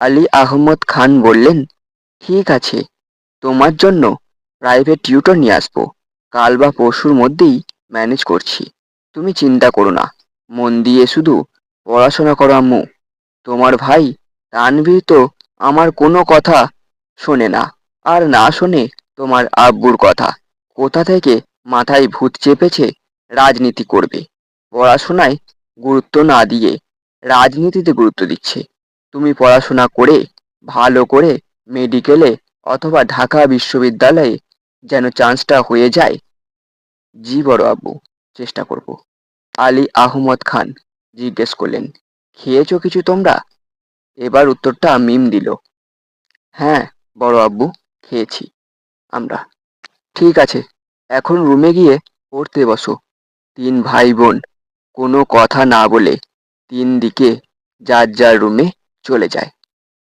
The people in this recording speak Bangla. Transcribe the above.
আলী আহমদ খান বললেন, ঠিক আছে, তোমার জন্য প্রাইভেট টিউটর নিয়ে আসবো। কাল বা পরশুর মধ্যেই ম্যানেজ করছি। তুমি চিন্তা করো না। মন দিয়ে শুধু পড়াশোনা করো আম্মু। তোমার ভাই তানভীর তো আমার কোনো কথা শোনে না, আর না শোনে তোমার আব্বুর কথা। কোথা থেকে মাথায় ভূত চেপেছে রাজনীতি করবে, পড়াশোনায় গুরুত্ব না দিয়ে রাজনীতিতে গুরুত্ব দিচ্ছে। তুমি পড়াশোনা করে ভালো করে মেডিকেলে অথবা ঢাকা বিশ্ববিদ্যালয়ে যেন চান্সটা হয়ে যায়। জি বড় আব্বু, চেষ্টা করব। আলী আহমদ খান জিজ্ঞেস করলেন, খেয়েছো কিছু তোমরা? এবার উত্তরটা মিম দিল। হ্যাঁ বড় আব্বু, খেয়েছি আমরা। ঠিক আছে, এখন রুমে গিয়ে পড়তে বসো। তিন ভাই বোন কোনো কথা না বলে তিন দিকে যার যার রুমে চলে যায়।